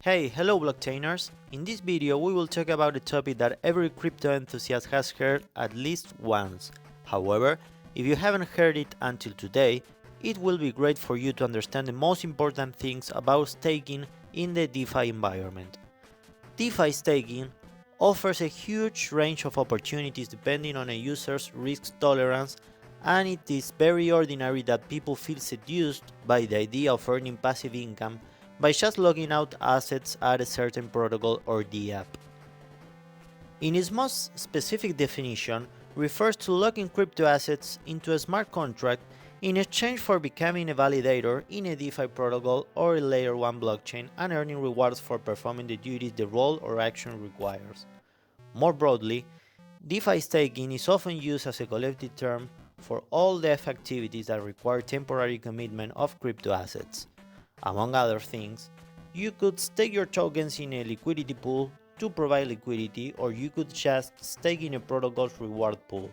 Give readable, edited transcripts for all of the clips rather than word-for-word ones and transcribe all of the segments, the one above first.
Hey, hello Blocktaners! In this video we will talk about a topic that every crypto enthusiast has heard at least once. However, if you haven't heard it until today, it will be great for you to understand the most important things about staking in the DeFi environment. DeFi staking offers a huge range of opportunities depending on a user's risk tolerance, and it is very ordinary that people feel seduced by the idea of earning passive income by just logging out assets at a certain protocol or the app. In its most specific definition, refers to logging crypto assets into a smart contract in exchange for becoming a validator in a DeFi protocol or a layer 1 blockchain and earning rewards for performing the duties the role or action requires. More broadly, DeFi staking is often used as a collective term for all DeFi activities that require temporary commitment of crypto assets. Among other things, you could stake your tokens in a liquidity pool to provide liquidity, or you could just stake in a protocol's reward pool.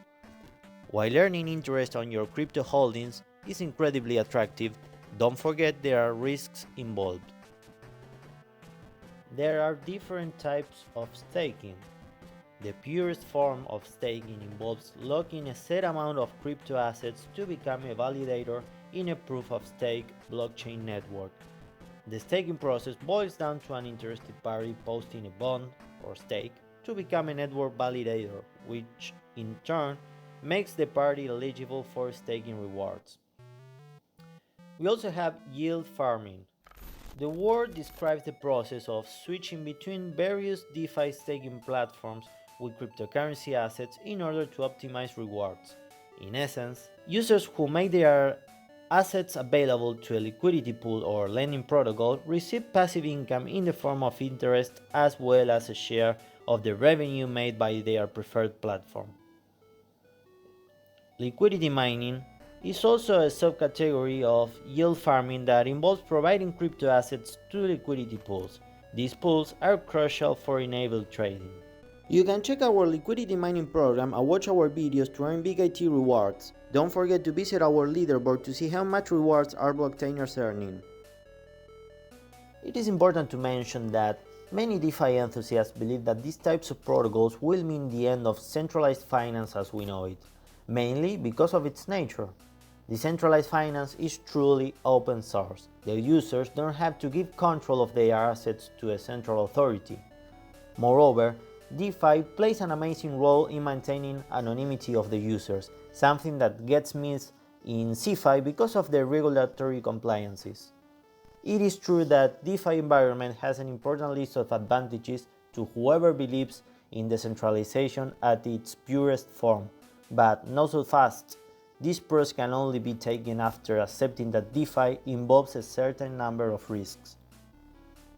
While earning interest on your crypto holdings is incredibly attractive, don't forget there are risks involved. There are different types of staking. The purest form of staking involves locking a set amount of crypto assets to become a validator in a proof-of-stake blockchain network. The staking process boils down to an interested party posting a bond or stake to become a network validator, which in turn makes the party eligible for staking rewards. We also have yield farming. The word describes the process of switching between various DeFi staking platforms with cryptocurrency assets in order to optimize rewards. In essence, users who make their assets available to a liquidity pool or lending protocol receive passive income in the form of interest as well as a share of the revenue made by their preferred platform. Liquidity mining is also a subcategory of yield farming that involves providing crypto assets to liquidity pools. These pools are crucial for enabled trading. You can check our liquidity mining program and watch our videos to earn big IT rewards. Don't forget to visit our leaderboard to see how much rewards our Blocktaners earning. It is important to mention that many DeFi enthusiasts believe that these types of protocols will mean the end of centralized finance as we know it, mainly because of its nature. Decentralized finance is truly open source. The users don't have to give control of their assets to a central authority. Moreover, DeFi plays an amazing role in maintaining anonymity of the users, something that gets missed in CeFi because of the regulatory compliances. It is true that DeFi environment has an important list of advantages to whoever believes in decentralization at its purest form, but not so fast. These pros can only be taken after accepting that DeFi involves a certain number of risks.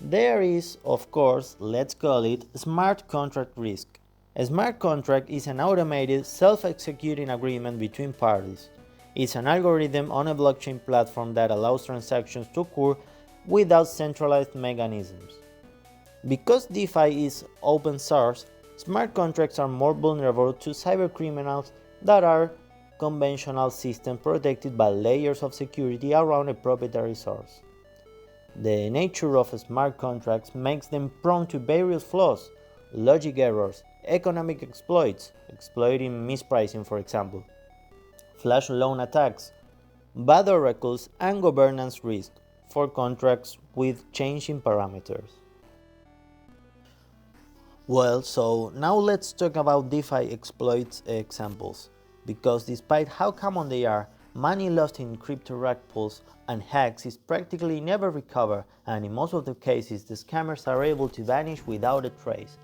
There is, of course, let's call it smart contract risk. A smart contract is an automated, self-executing agreement between parties. It's an algorithm on a blockchain platform that allows transactions to occur without centralized mechanisms. Because DeFi is open source, smart contracts are more vulnerable to cybercriminals than are conventional systems protected by layers of security around a proprietary source. The nature of smart contracts makes them prone to various flaws, logic errors, economic exploits, exploiting mispricing for example, flash loan attacks, bad oracles, and governance risk for contracts with changing parameters. Well, so now let's talk about DeFi exploits examples, because despite how common they are, money lost in crypto rug pulls and hacks is practically never recovered, and in most of the cases the scammers are able to vanish without a trace.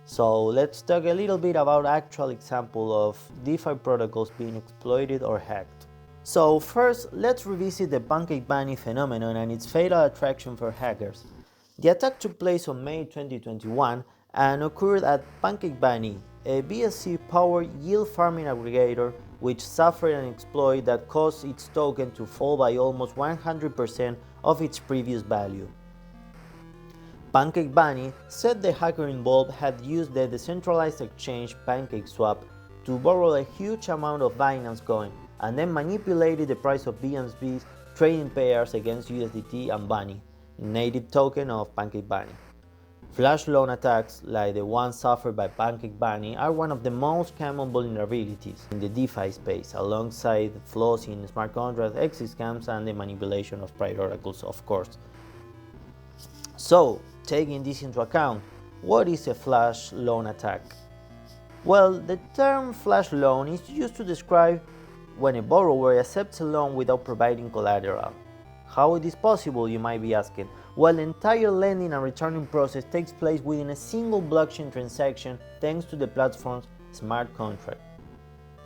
So let's talk a little bit about actual example of DeFi protocols being exploited or hacked. So first, let's revisit the pancake bunny phenomenon and its fatal attraction for hackers. The attack took place on May 2021 and occurred at Pancake Bunny, a BSC-powered yield farming aggregator which suffered an exploit that caused its token to fall by almost 100% of its previous value. Pancake Bunny said the hacker involved had used the decentralized exchange PancakeSwap to borrow a huge amount of Binance coin and then manipulated the price of BNB's trading pairs against USDT and Bunny, native token of Pancake Bunny. Flash loan attacks, like the ones suffered by Pancake Bunny, are one of the most common vulnerabilities in the DeFi space, alongside flaws in smart contracts, exit scams, and the manipulation of prior oracles, of course. So, taking this into account, what is a flash loan attack? Well, the term flash loan is used to describe when a borrower accepts a loan without providing collateral. How it is possible, you might be asking? Well, the entire lending and returning process takes place within a single blockchain transaction thanks to the platform's smart contract.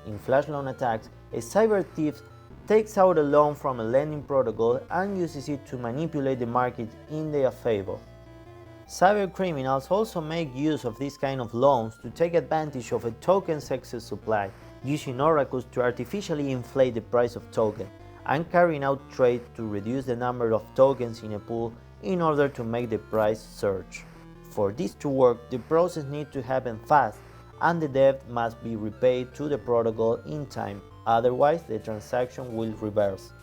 In flash loan attacks, a cyber thief takes out a loan from a lending protocol and uses it to manipulate the market in their favor. Cyber criminals also make use of this kind of loans to take advantage of a token's excess supply, using oracles to artificially inflate the price of token, and carrying out trades to reduce the number of tokens in a pool in order to make the price surge. For this to work, the process needs to happen fast, and the debt must be repaid to the protocol in time, otherwise the transaction will reverse.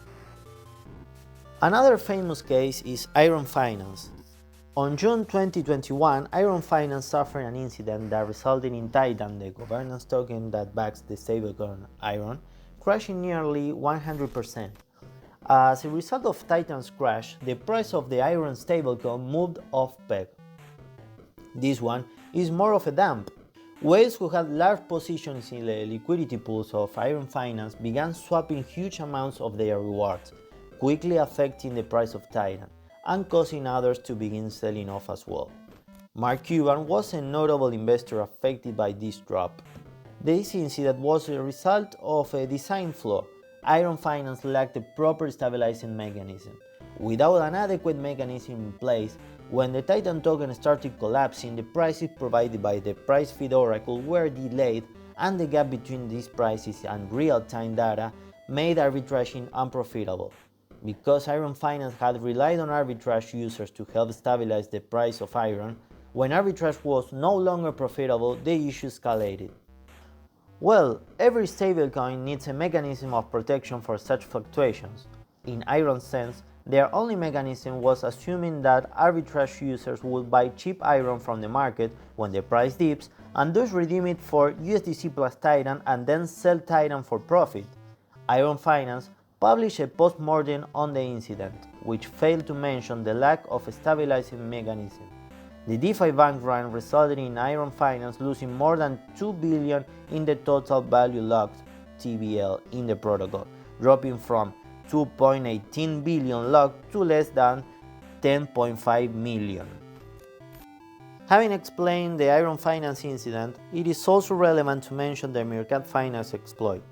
Another famous case is Iron Finance. On June 2021, Iron Finance suffered an incident that resulted in Titan, the governance token that backs the stablecoin Iron, crashing nearly 100%. As a result of Titan's crash, the price of the Iron stablecoin moved off peg. This one is more of a dump. Whales who had large positions in the liquidity pools of Iron Finance began swapping huge amounts of their rewards, quickly affecting the price of Titan and causing others to begin selling off as well. Mark Cuban was a notable investor affected by this drop. This incident was a result of a design flaw. Iron Finance lacked a proper stabilizing mechanism. Without an adequate mechanism in place, when the Titan token started collapsing, the prices provided by the price feed oracle were delayed, and the gap between these prices and real-time data made arbitraging unprofitable. Because Iron Finance had relied on arbitrage users to help stabilize the price of Iron, when arbitrage was no longer profitable, the issue escalated. Well, every stablecoin needs a mechanism of protection for such fluctuations. In Iron's sense, their only mechanism was assuming that arbitrage users would buy cheap Iron from the market when the price dips and thus redeem it for USDC plus Titan and then sell Titan for profit. Iron Finance published a post-mortem on the incident, which failed to mention the lack of a stabilizing mechanism. The DeFi bank run resulted in Iron Finance losing more than $2 billion in the total value locked (TVL) in the protocol, dropping from $2.18 billion locked to less than $10.5 million. Having explained the Iron Finance incident, it is also relevant to mention the Meerkat Finance exploit.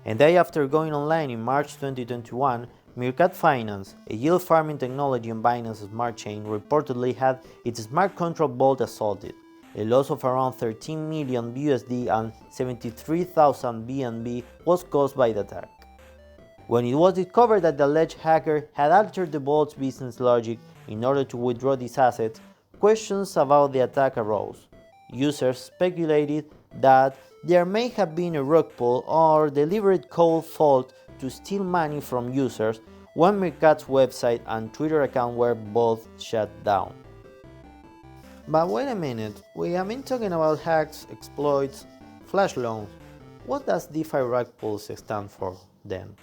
A day after going online in March 2021, Meerkat Finance, a yield farming technology on Binance Smart Chain, reportedly had its smart contract vault assaulted. A loss of around 13 million USD and 73,000 BNB was caused by the attack. When it was discovered that the alleged hacker had altered the vault's business logic in order to withdraw these assets, questions about the attack arose. Users speculated that there may have been a rug pull or deliberate code fault to steal money from users when Meerkat's website and Twitter account were both shut down. But wait a minute, we have been talking about hacks, exploits, flash loans. What does DeFi rug pulls stand for then?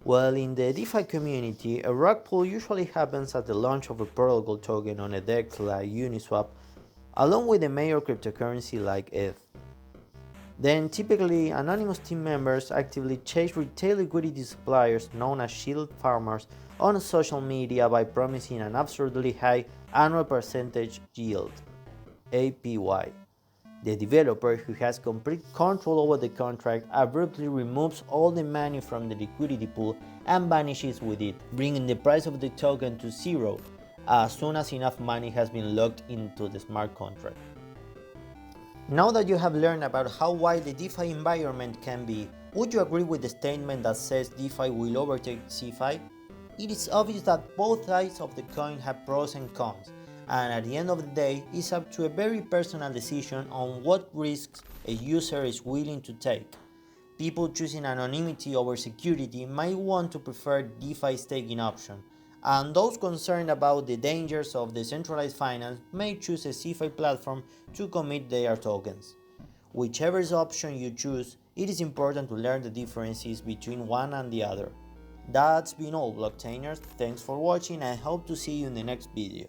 Well, in the DeFi community, a rug pull usually happens at the launch of a protocol token on a DEX like Uniswap, along with a major cryptocurrency like ETH. Then, typically, anonymous team members actively chase retail liquidity suppliers known as shield farmers on social media by promising an absurdly high annual percentage yield (APY). The developer, who has complete control over the contract, abruptly removes all the money from the liquidity pool and vanishes with it, bringing the price of the token to zero as soon as enough money has been locked into the smart contract. Now that you have learned about how wide the DeFi environment can be, would you agree with the statement that says DeFi will overtake CeFi? It is obvious that both sides of the coin have pros and cons, and at the end of the day, it's up to a very personal decision on what risks a user is willing to take. People choosing anonymity over security might want to prefer DeFi staking option, And those concerned about the dangers of decentralized finance may choose a CeFi platform to commit their tokens. Whichever option you choose, it is important to learn the differences between one and the other. That's been all, Blocktaners. Thanks for watching and I hope to see you in the next video.